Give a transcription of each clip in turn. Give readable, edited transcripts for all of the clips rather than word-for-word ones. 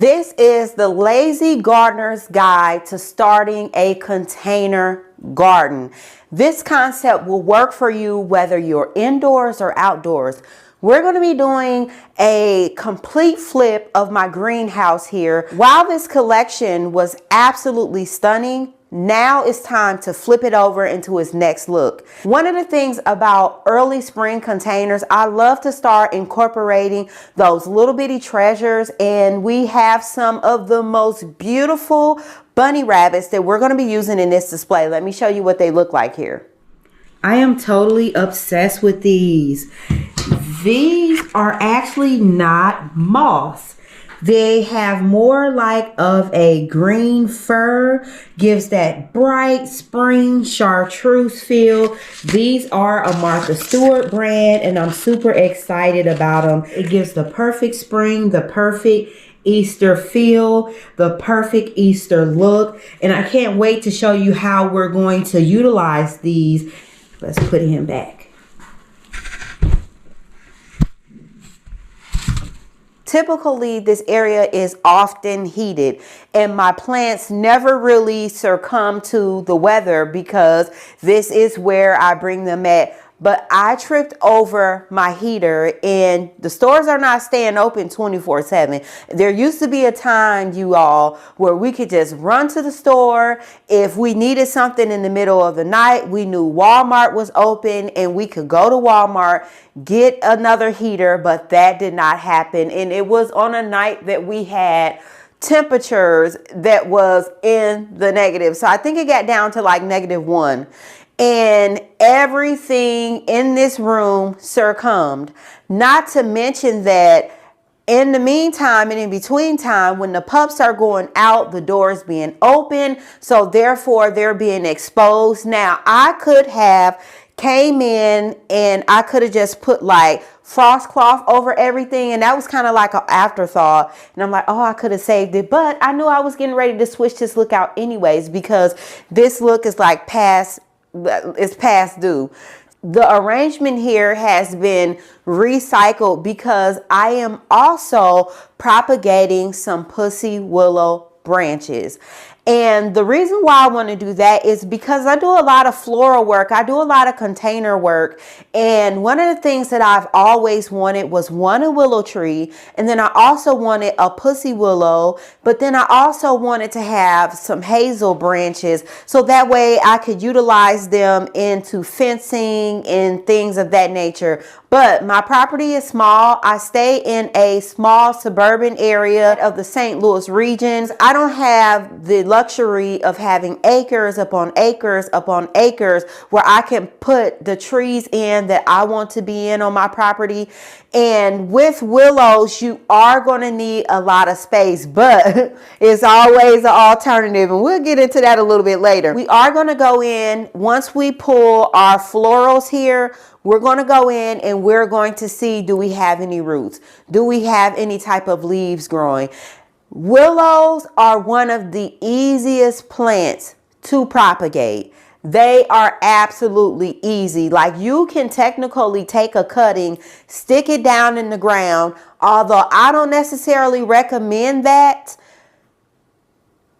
This is the Lazy Gardener's Guide to Starting a Container Garden. This concept will work for you whether you're indoors or outdoors. We're going to be doing a complete flip of my greenhouse here. While this collection was absolutely stunning, now it's time to flip it over into its next look. One of the things about early spring containers, I love to start incorporating those little bitty treasures, and we have some of the most beautiful bunny rabbits that we're going to be using in this display. Let me show you what they look like here. I am totally obsessed with these. These are actually not moths. They have more like of a green fur, gives that bright spring chartreuse feel. These are a Marth Stewart brand, and I'm super excited about them. It gives the perfect spring, the perfect Easter feel, the perfect Easter look, and I can't wait to show you how we're going to utilize these. Let's put him back. Typically, this area is often heated, and my plants never really succumb to the weather because this is where I bring them at. But I tripped over my heater, and the stores are not staying open 24/7. There used to be a time, you all, where we could just run to the store. If we needed something in the middle of the night, we knew Walmart was open and we could go to Walmart, get another heater, but that did not happen. And it was on a night that we had temperatures that was in the negative. So I think it got down to like -1. And everything in this room succumbed. Not to mention that in the meantime and in between time, when the pups are going out, the door is being open. So therefore, they're being exposed. Now, I could have came in and I could have just put like frost cloth over everything, and that was kind of like an afterthought, and I'm like, oh, I could have saved it, but I knew I was getting ready to switch this look out anyways because this look is like it's past due. The arrangement here has been recycled because I am also propagating some pussy willow branches. And the reason why I want to do that is because I do a lot of floral work. I do a lot of container work. And one of the things that I've always wanted was a willow tree. And then I also wanted a pussy willow. But then I also wanted to have some hazel branches. So that way I could utilize them into fencing and things of that nature. But my property is small. I stay in a small suburban area of the St. Louis regions. I don't have the luxury of having acres upon acres upon acres where I can put the trees in that I want to be in on my property. And with willows, you are going to need a lot of space, but it's always an alternative. And we'll get into that a little bit later. We are going to go in, once we pull our florals here, we're going to go in and we're going to see, do we have any roots? Do we have any type of leaves growing? Willows are one of the easiest plants to propagate. They are absolutely easy. Like, you can technically take a cutting, stick it down in the ground, although I don't necessarily recommend that.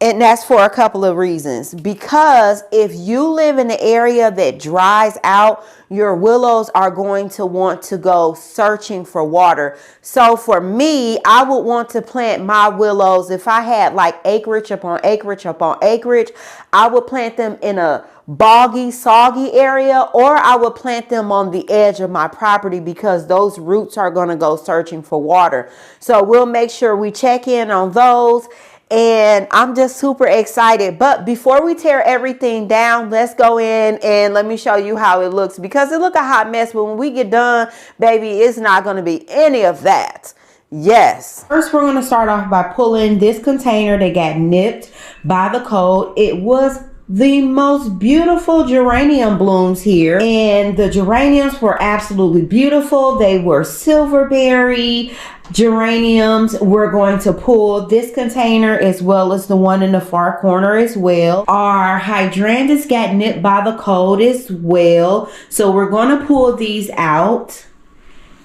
And that's for a couple of reasons. Because if you live in an area that dries out, your willows are going to want to go searching for water. So for me, I would want to plant my willows. If I had like acreage upon acreage upon acreage, I would plant them in a boggy, soggy area, or I would plant them on the edge of my property because those roots are going to go searching for water. So we'll make sure we check in on those. And I'm just super excited. But before we tear everything down, let's go in and let me show you how it looks, because it look a hot mess. But when we get done, baby, it's not going to be any of that. Yes. First, we're going to start off by pulling this container that got nipped by the cold. It was the most beautiful geranium blooms here, and the geraniums were absolutely beautiful. They were silverberry geraniums. We're going to pull this container as well as the one in the far corner as well. Our hydrangeas got nipped by the cold as well, so we're going to pull these out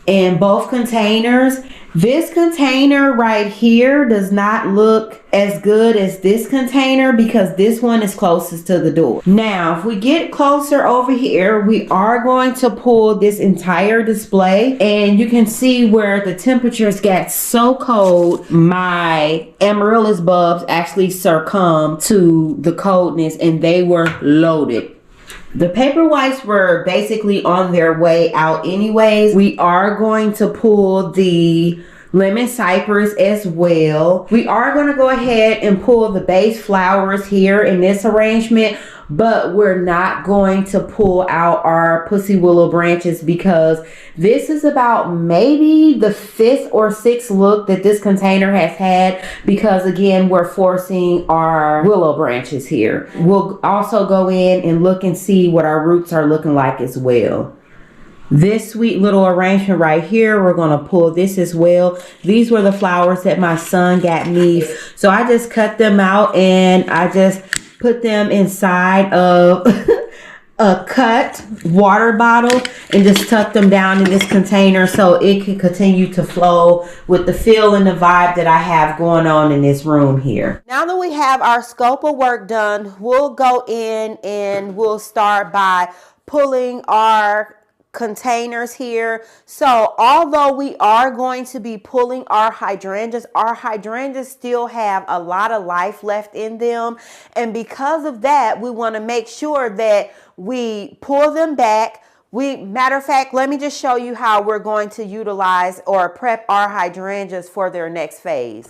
in both containers. This container right here does not look as good as this container because this one is closest to the door. Now, if we get closer over here, we are going to pull this entire display, and you can see where the temperatures got so cold, my amaryllis bulbs actually succumbed to the coldness and they were loaded. The paper whites were basically on their way out anyways. We are going to pull the lemon cypress as well. We are going to go ahead and pull the base flowers here in this arrangement, but we're not going to pull out our pussy willow branches because this is about maybe the 5th or 6th look that this container has had, because again, we're forcing our willow branches here. We'll also go in and look and see what our roots are looking like as well. This sweet little arrangement right here, we're going to pull this as well. These were the flowers that my son got me. So I just cut them out and I just put them inside of a cut water bottle and just tuck them down in this container so it can continue to flow with the feel and the vibe that I have going on in this room here. Now that we have our scope of work done, we'll go in and we'll start by pulling our containers here. So although we are going to be pulling our hydrangeas still have a lot of life left in them, and because of that we want to make sure that we pull them back. Matter of fact, let me just show you how we're going to utilize or prep our hydrangeas for their next phase.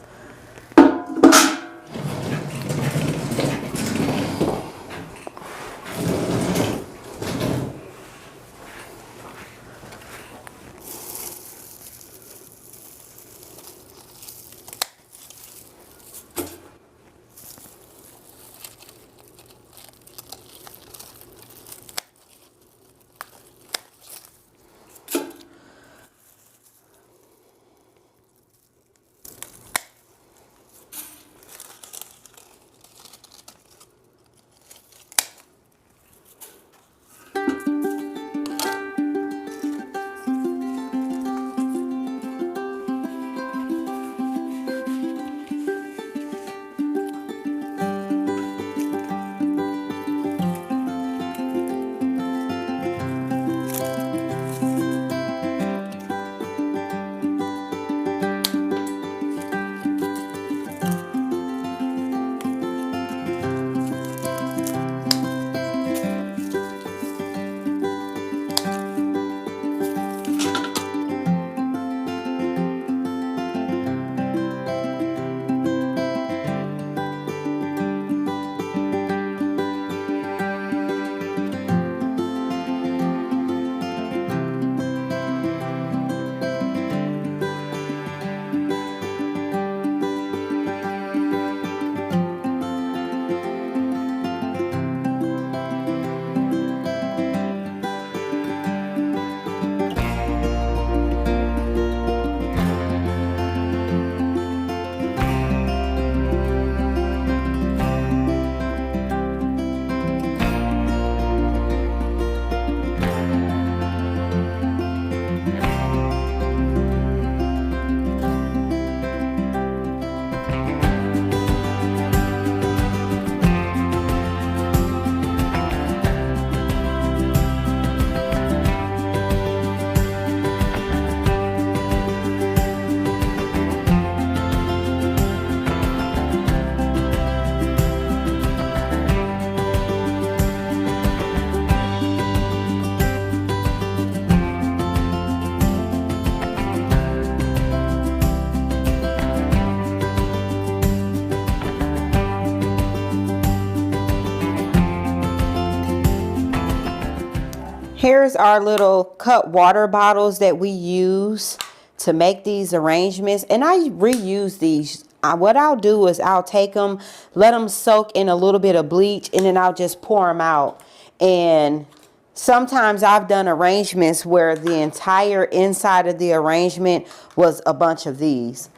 Here's our little cut water bottles that we use to make these arrangements, and I reuse these. What I'll do is I'll take them, let them soak in a little bit of bleach, and then I'll just pour them out. And sometimes I've done arrangements where the entire inside of the arrangement was a bunch of these.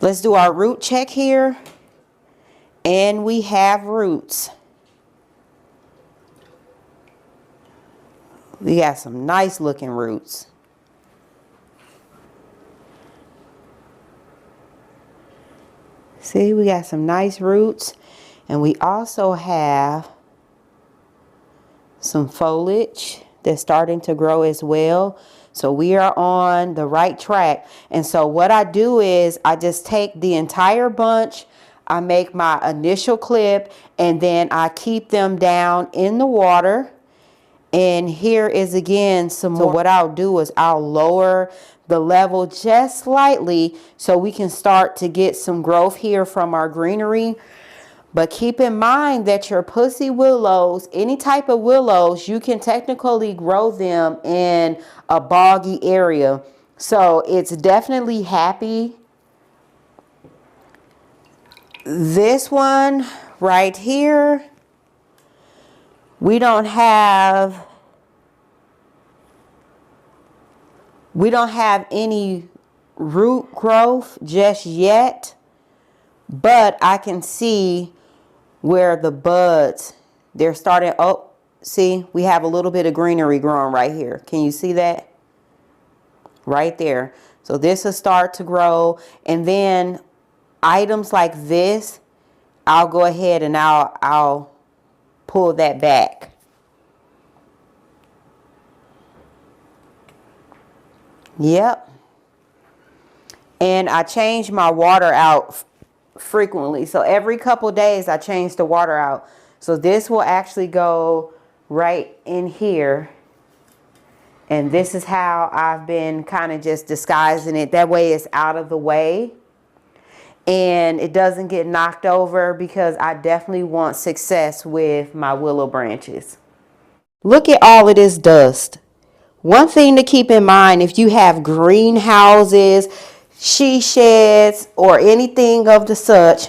Let's do our root check here, and we have roots. We got some nice looking roots. See, we got some nice roots, and we also have some foliage that's starting to grow as well. So we are on the right track. And so what I do is I just take the entire bunch, I make my initial clip, and then I keep them down in the water. And here is again some more. So what I'll do is I'll lower the level just slightly so we can start to get some growth here from our greenery. But keep in mind that your pussy willows, any type of willows, you can technically grow them in a boggy area. So it's definitely happy. This one right here, we don't have any root growth just yet, but I can see where the buds, they're starting. Oh, see, we have a little bit of greenery growing right here. Can you see that? Right there. So this will start to grow, and then items like this, I'll go ahead and I'll pull that back. Yep. And I change my water out frequently. So every couple days I change the water out. So this will actually go right in here. And this is how I've been kind of just disguising it. That way it's out of the way and it doesn't get knocked over, because I definitely want success with my willow branches. Look at all of this dust. One thing to keep in mind, if you have greenhouses, she sheds, or anything of the such,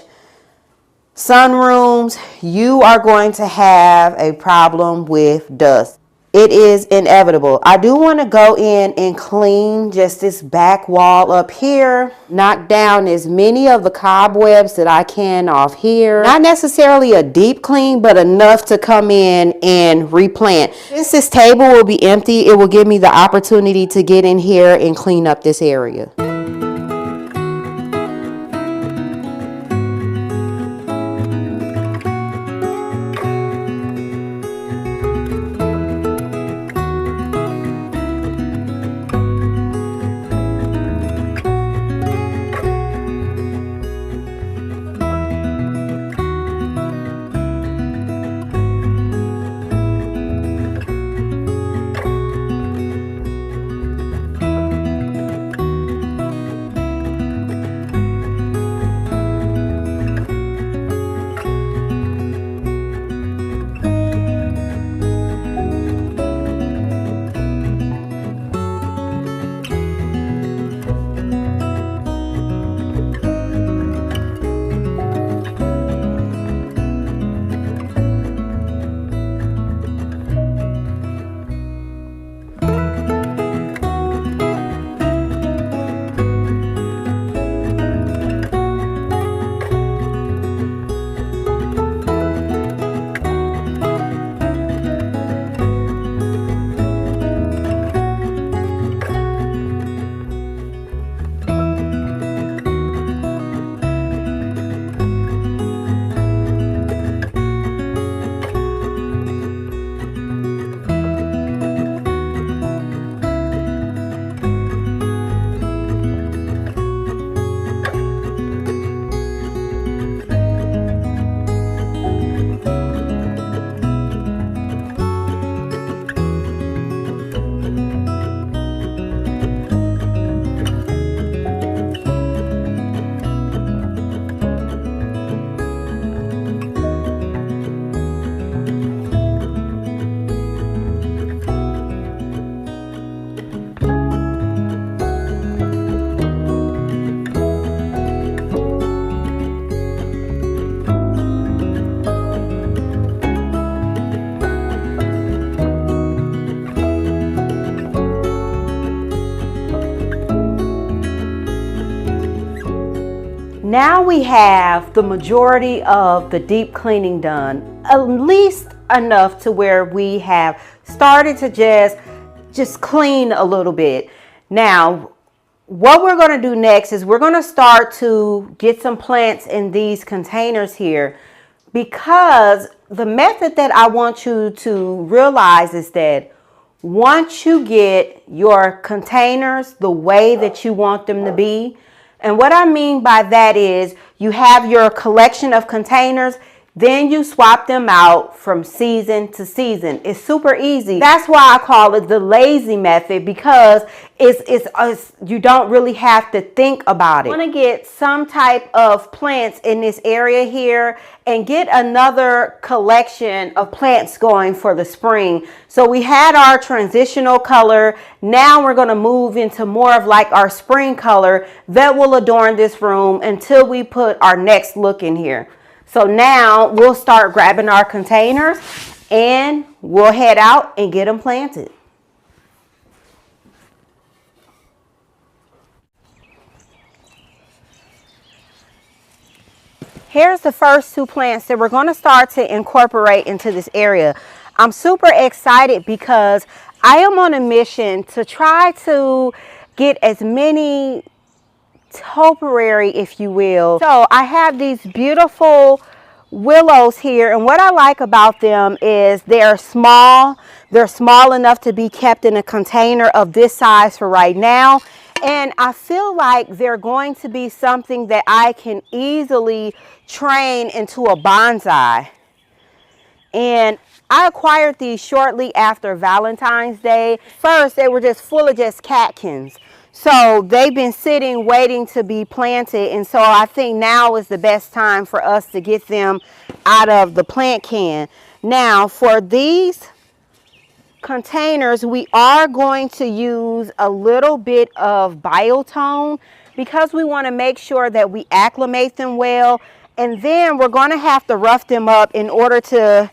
sunrooms, you are going to have a problem with dust. It is inevitable. I do want to go in and clean just this back wall up here, knock down as many of the cobwebs that I can off here. Not necessarily a deep clean, but enough to come in and replant. Since this table will be empty, it will give me the opportunity to get in here and clean up this area. Now we have the majority of the deep cleaning done, at least enough to where we have started to just clean a little bit. Now, what we're going to do next is we're going to start to get some plants in these containers here, because the method that I want you to realize is that once you get your containers the way that you want them to be, and what I mean by that is you have your collection of containers, then you swap them out from season to season. It's super easy. That's why I call it the lazy method, because it's you don't really have to think about it. I want to get some type of plants in this area here and get another collection of plants going for the spring. So we had our transitional color. Now we're going to move into more of like our spring color that will adorn this room until we put our next look in here. So now we'll start grabbing our containers and we'll head out and get them planted. Here's the first two plants that we're going to start to incorporate into this area. I'm super excited because I am on a mission to try to get as many topiary, if you will. So I have these beautiful willows here, and what I like about them is they're small. They're small enough to be kept in a container of this size for right now, and I feel like they're going to be something that I can easily train into a bonsai. And I acquired these shortly after Valentine's Day. First, they were just full of just catkins. So they've been sitting waiting to be planted, and so I think now is the best time for us to get them out of the plant can. Now for these containers, we are going to use a little bit of biotone because we want to make sure that we acclimate them well, and then we're going to have to rough them up in order to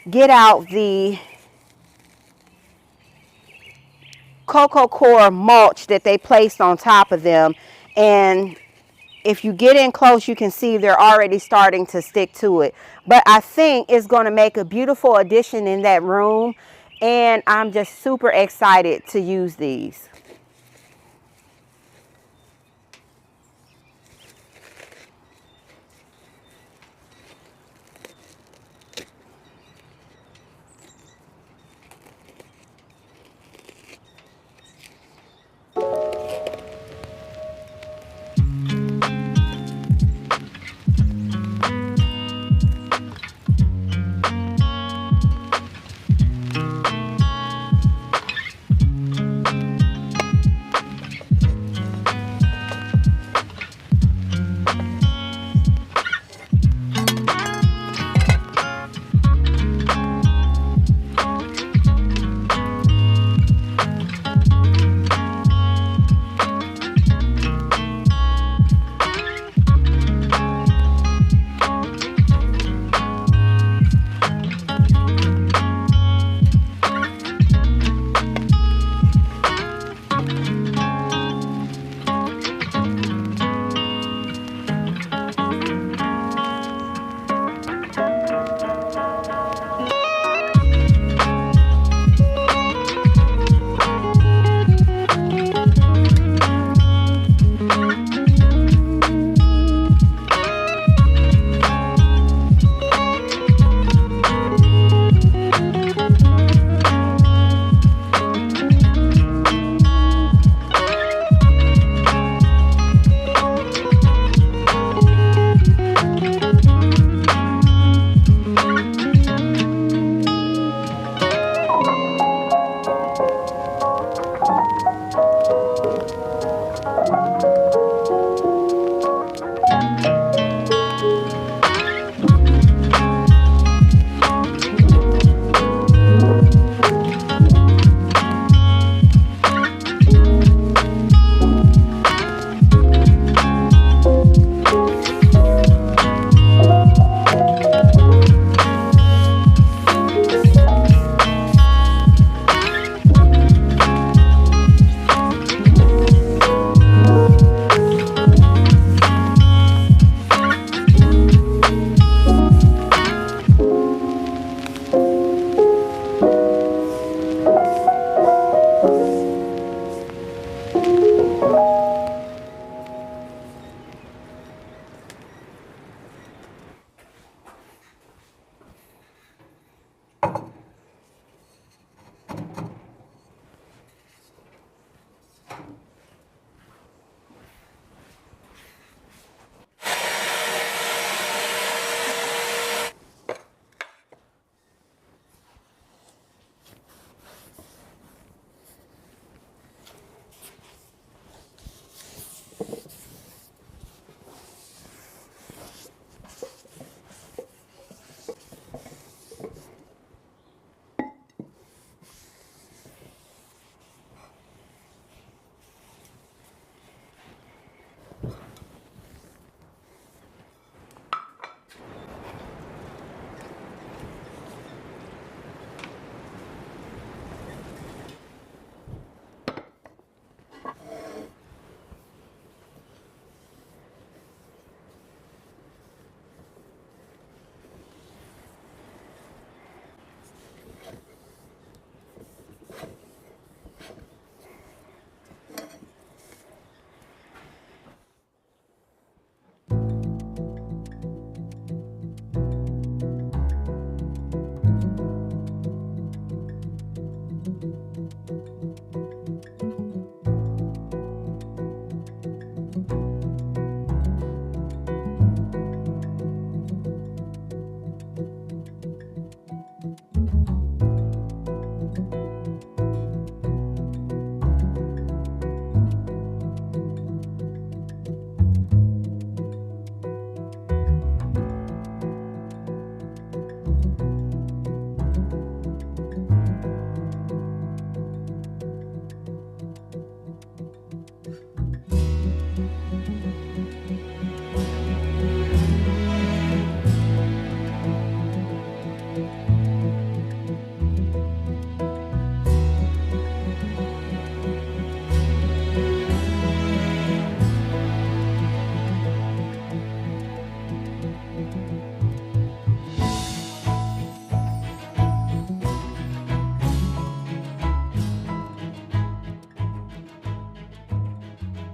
get out the cocoa coir mulch that they placed on top of them. And if you get in close, you can see they're already starting to stick to it. But I think it's going to make a beautiful addition in that room, and I'm just super excited to use these.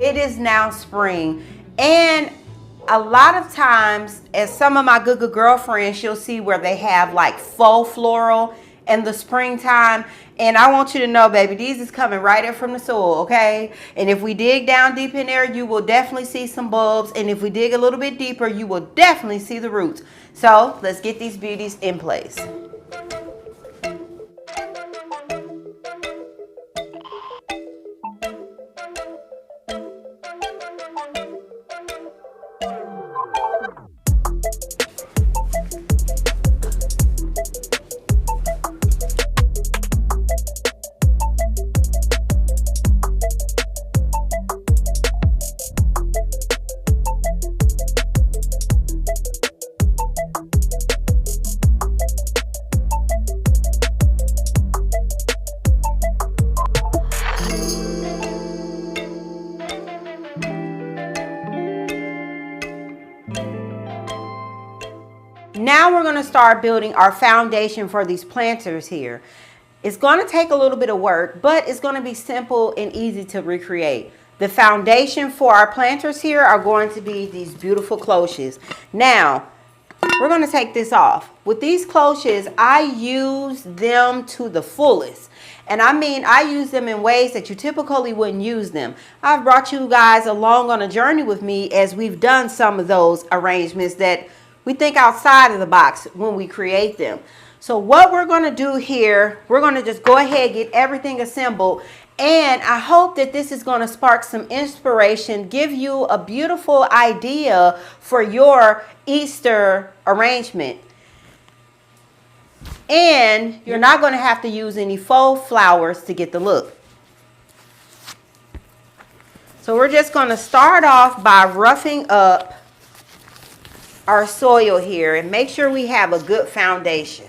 it is now spring. And a lot of times, as some of my good girlfriends, you'll see where they have like faux floral in the springtime. And I want you to know, baby, these is coming right up from the soil, okay? And if we dig down deep in there, you will definitely see some bulbs. And if we dig a little bit deeper, you will definitely see the roots. So let's get these beauties in place. Now we're going to start building our foundation for these planters here. It's going to take a little bit of work, but it's going to be simple and easy to recreate. The foundation for our planters here are going to be these beautiful cloches. Now, we're going to take this off. With these cloches, I use them to the fullest. And I mean, I use them in ways that you typically wouldn't use them. I've brought you guys along on a journey with me as we've done some of those arrangements that we think outside of the box when we create them. So what we're going to do here, we're going to just go ahead, get everything assembled. And I hope that this is going to spark some inspiration, give you a beautiful idea for your Easter arrangement. And you're not going to have to use any faux flowers to get the look. So we're just going to start off by roughing up our soil here and make sure we have a good foundation.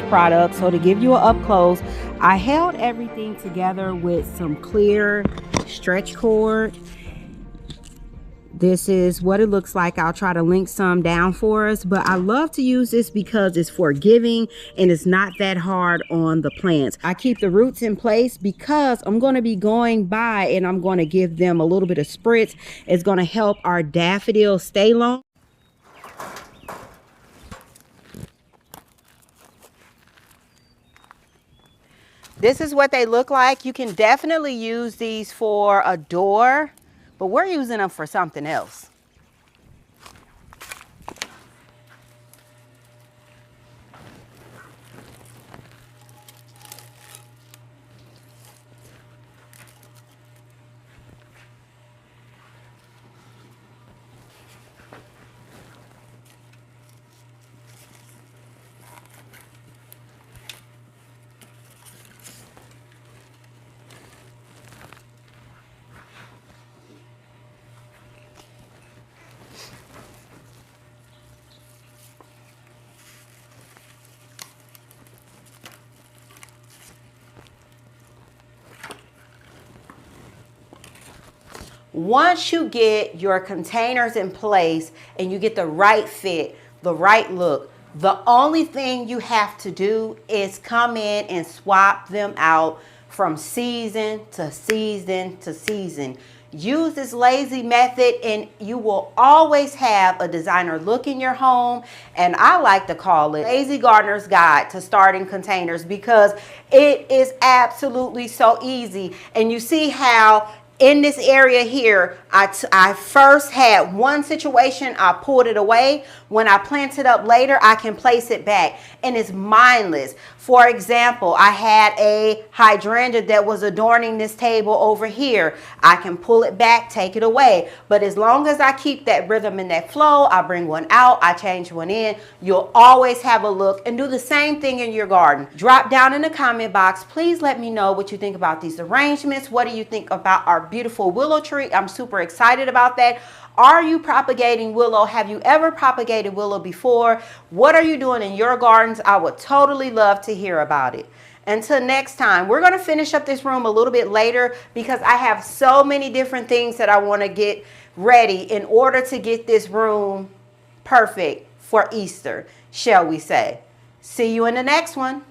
Product. So to give you an up close, I held everything together with some clear stretch cord. This is what it looks like. I'll try to link some down for us, but I love to use this because it's forgiving and it's not that hard on the plants. I keep the roots in place because I'm going to be going by and I'm going to give them a little bit of spritz. It's going to help our daffodils stay long. This is what they look like. You can definitely use these for a door, but we're using them for something else. Once you get your containers in place and you get the right fit, the right look, the only thing you have to do is come in and swap them out from season to season to season. Use this lazy method and you will always have a designer look in your home. And I like to call it Lazy Gardener's Guide to Starting Containers because it is absolutely so easy. And you see how in this area here, I first had one situation, I pulled it away. When I plant it up later, I can place it back and it's mindless. For example, I had a hydrangea that was adorning this table over here. I can pull it back, take it away. But as long as I keep that rhythm and that flow, I bring one out, I change one in, you'll always have a look. And do the same thing in your garden. Drop down in the comment box. Please let me know what you think about these arrangements. What do you think about our beautiful willow tree? I'm super excited about that. Are you propagating willow? Have you ever propagated willow before? What are you doing in your gardens? I would totally love to hear about it. Until next time, we're going to finish up this room a little bit later because I have so many different things that I want to get ready in order to get this room perfect for Easter, shall we say. See you in the next one.